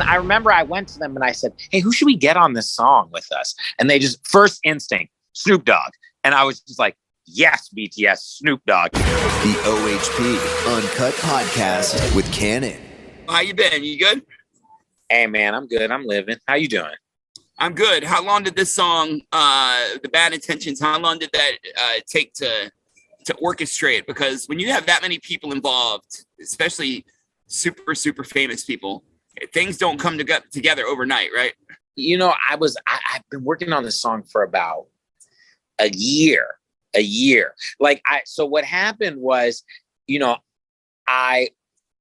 I remember I went to them and I said, hey, who should we get on this song with us? And they just, first instinct, Snoop Dogg. And I was just like, yes, BTS, Snoop Dogg. The OHP Uncut Podcast with Kannon. How you been? You good? Hey, man, I'm good. I'm living. How you doing? I'm good. How long did this song, The Bad Intentions, how long did that take to orchestrate? Because when you have that many people involved, especially super, super famous people, things don't come together overnight, right? You know, I've been working on this song for about a year. So what happened was, you know, I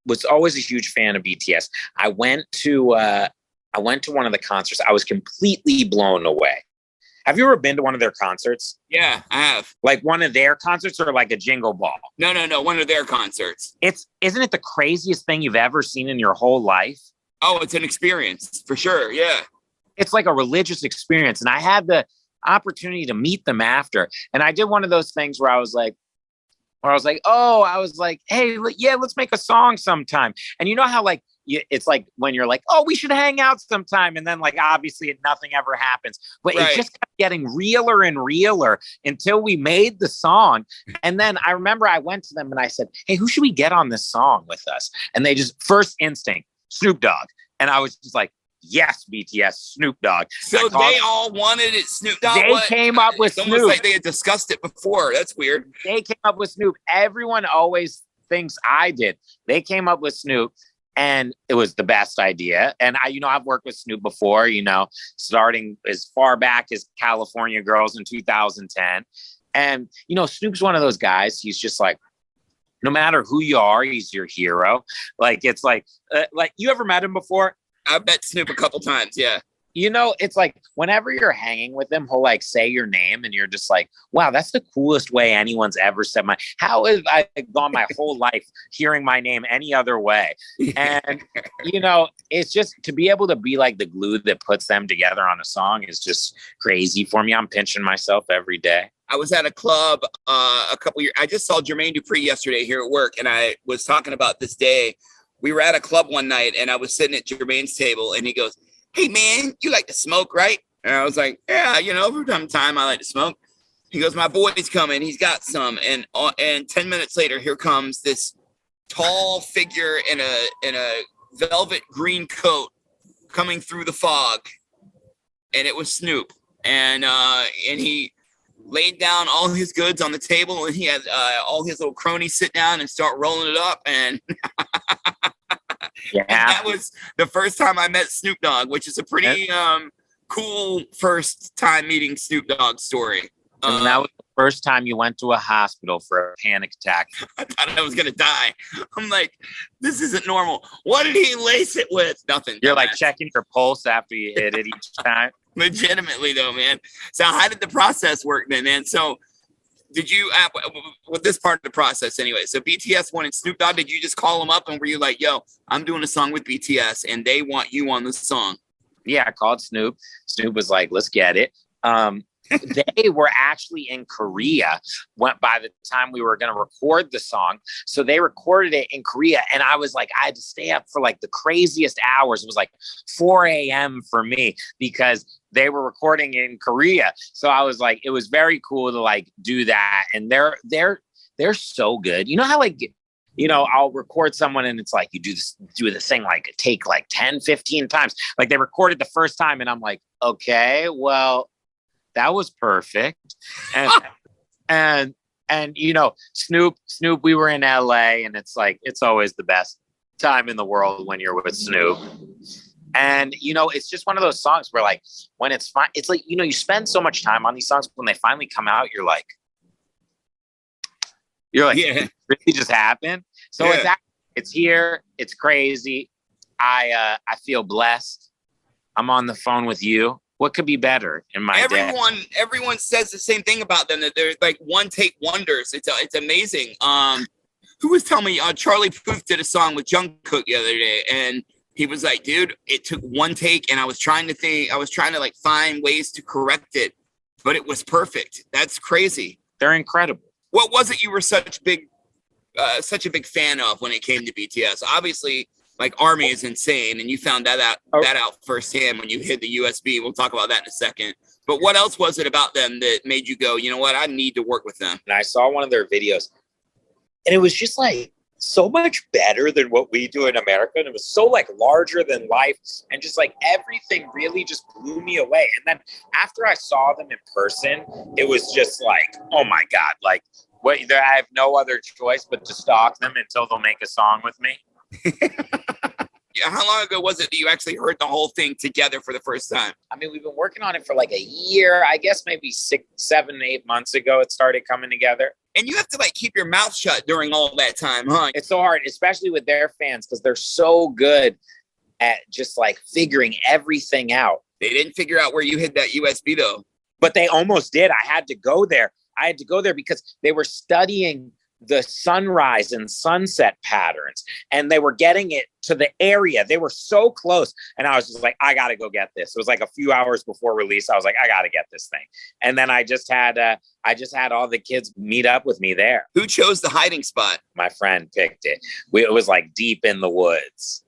was always a huge fan of BTS. I went to one of the concerts. I was completely blown away. Have you ever been to one of their concerts? Yeah, I have. Like one of their concerts or like a Jingle Ball? No. One of their concerts. Isn't it the craziest thing you've ever seen in your whole life? Oh, it's an experience for sure. Yeah. It's like a religious experience. And I had the opportunity to meet them after. And I did one of those things where I was like, hey, yeah, let's make a song sometime. And you know how like, it's like when you're like, oh, we should hang out sometime. And then like, obviously nothing ever happens, but It just kept getting realer and realer until we made the song. And then I remember I went to them and I said, hey, who should we get on this song with us? And they just, first instinct, Snoop Dogg. And I was just like, yes, BTS, Snoop Dogg. So they all wanted it, Snoop Dogg. They came up with Snoop. Almost like they had discussed it before. That's weird. They came up with Snoop. Everyone always thinks I did. They came up with Snoop, and it was the best idea. And I've worked with Snoop before, starting as far back as California Girls in 2010. And, Snoop's one of those guys. He's just like, no matter who you are, he's your hero. Like, it's like you ever met him before? I've met Snoop a couple times, yeah. It's like whenever you're hanging with him, he'll like say your name and you're just like, wow, that's the coolest way anyone's ever said how have I gone my whole life hearing my name any other way? And, it's just to be able to be like the glue that puts them together on a song is just crazy for me. I'm pinching myself every day. I was at a club a couple years. I just saw Jermaine Dupri yesterday here at work, and I was talking about this day. We were at a club one night and I was sitting at Jermaine's table and he goes, hey man, you like to smoke, right? And I was like, yeah, from time to time I like to smoke. He goes, my boy's coming. He's got some. And 10 minutes later, here comes this tall figure in a velvet green coat coming through the fog. And it was Snoop. And he laid down all his goods on the table and he had all his little cronies sit down and start rolling it up. And yeah, and that was the first time I met Snoop Dogg, which is a pretty cool first time meeting Snoop Dogg story. And that was the first time you went to a hospital for a panic attack. I thought I was going to die. I'm like, this isn't normal. What did he lace it with? Nothing. You're like checking your pulse after you hit it each time. Legitimately though, man. So how did the process work then, man? So did you, with this part of the process anyway, so BTS wanted Snoop Dogg, did you just call them up and were you like, yo, I'm doing a song with BTS and they want you on this song? Yeah, I called Snoop. Snoop was like, let's get it. They were actually in Korea by the time we were going to record the song. So they recorded it in Korea. And I was like, I had to stay up for like the craziest hours. It was like 4 a.m. for me because they were recording in Korea. So I was like, it was very cool to like do that. And they're so good. You know how like, I'll record someone and it's like, you do the thing, like take like 10, 15 times. Like they recorded the first time and I'm like, okay, well, that was perfect. And Snoop, we were in LA and it's like, it's always the best time in the world when you're with Snoop. And, it's just one of those songs where like, when it's fine, it's like, you spend so much time on these songs. When they finally come out, you're like, yeah. It really just happened. So it's here. It's crazy. I feel blessed. I'm on the phone with you. What could be better in my day? Everyone says the same thing about them, that they're like one take wonders. It's amazing. Who was telling me Charlie Puth did a song with Jungkook the other day, and he was like, dude, it took one take, and I was trying to like find ways to correct it, but it was perfect. That's crazy. They're incredible. What was it you were such a big fan of when it came to BTS? Obviously, Like Army is insane, and you found that out firsthand when you hid the USB. We'll talk about that in a second. But what else was it about them that made you go, you know what, I need to work with them? And I saw one of their videos, and it was just like so much better than what we do in America. And it was so like larger than life, and just like everything really just blew me away. And then after I saw them in person, it was just like, oh my God, like what? I have no other choice but to stalk them until they'll make a song with me. Yeah, how long ago was it that you actually heard the whole thing together for the first time? I mean, we've been working on it for like a year. I guess maybe 6, 7, 8 months ago it started coming together. And you have to like keep your mouth shut during all that time, huh? It's so hard, especially with their fans, because they're so good at just like figuring everything out. They didn't figure out where you hid that USB though. But they almost did. I had to go there because they were studying the sunrise and sunset patterns, and they were getting it to the area. They were so close, and I was just like, I gotta go get this. It was like a few hours before release. I was like, I gotta get this thing. And then I just had all the kids meet up with me there. Who chose the hiding spot? My friend picked it. It was like deep in the woods.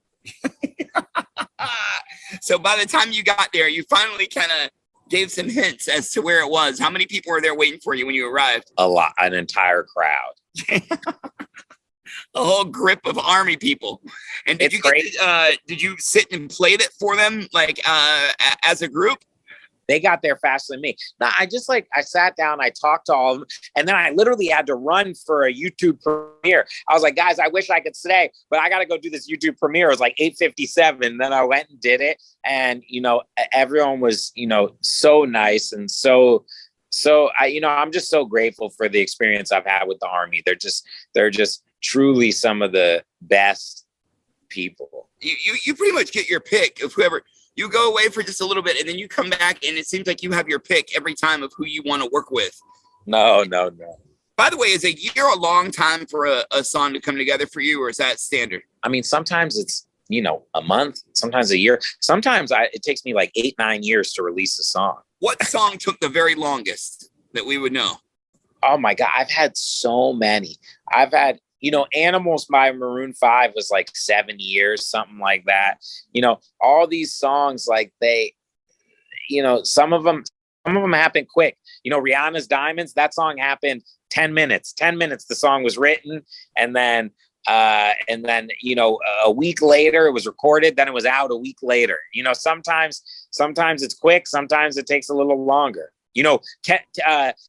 So by the time you got there, you finally kind of gave some hints as to where it was. How many people were there waiting for you when you arrived? A lot, an entire crowd. A whole grip of Army people. And did you sit and played it for them like as a group? They got there faster than me. No, I sat down, I talked to all of them, and then I literally had to run for a YouTube premiere. I was like, guys, I wish I could stay, but I got to go do this YouTube premiere. It was like 8:57. Then I went and did it. And, everyone was, so nice. And so I'm just so grateful for the experience I've had with the Army. They're just truly some of the best people. You pretty much get your pick of whoever. You go away for just a little bit, and then you come back, and it seems like you have your pick every time of who you want to work with. No. By the way, is a year a long time for a song to come together for you, or is that standard? I mean, sometimes it's, a month, sometimes a year. Sometimes it takes me like 8, 9 years to release a song. What song took the very longest that we would know? Oh my God, I've had so many. I've had, Animals by Maroon 5 was like 7 years, something like that. All these songs, like some of them happen quick. Rihanna's Diamonds, that song happened 10 minutes. 10 minutes the song was written, and then a week later it was recorded, then it was out a week later. Sometimes it's quick, sometimes it takes a little longer.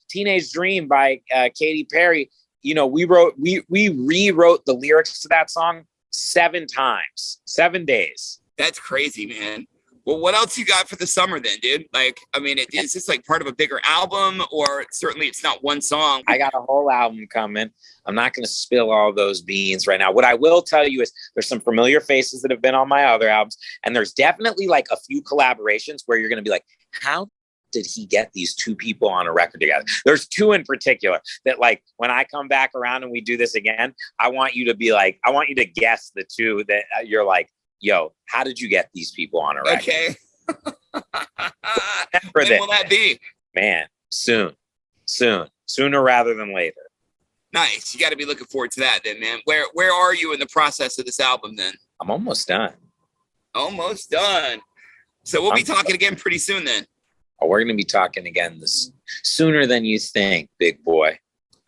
Teenage Dream by Katy Perry, we rewrote the lyrics to that song 7 times, 7 days. That's crazy, man. Well, what else you got for the summer then, dude? Like, I mean, is this like part of a bigger album, or certainly it's not one song? I got a whole album coming. I'm not going to spill all those beans right now. What I will tell you is there's some familiar faces that have been on my other albums, and there's definitely like a few collaborations where you're going to be like, how did he get these 2 people on a record together? There's 2 in particular that, like, when I come back around and we do this again, I want you to guess the 2 that you're like, yo, how did you get these people on a record? Okay. When will that be? Man, sooner rather than later. Nice. You got to be looking forward to that then, man. Where are you in the process of this album then? I'm almost done. Almost done. So we'll be talking again pretty soon then. Oh, we're going to be talking again sooner than you think, big boy.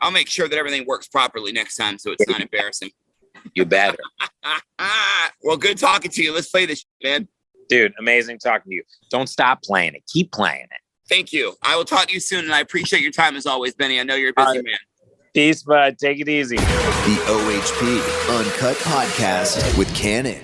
I'll make sure that everything works properly next time so it's not embarrassing. You better. Well, good talking to you. Let's play this, man. Dude, amazing talking to you. Don't stop playing it. Keep playing it. Thank you. I will talk to you soon, and I appreciate your time as always, Benny. I know you're a busy man. Peace, bud. Take it easy. The OHP Uncut Podcast with Kannon.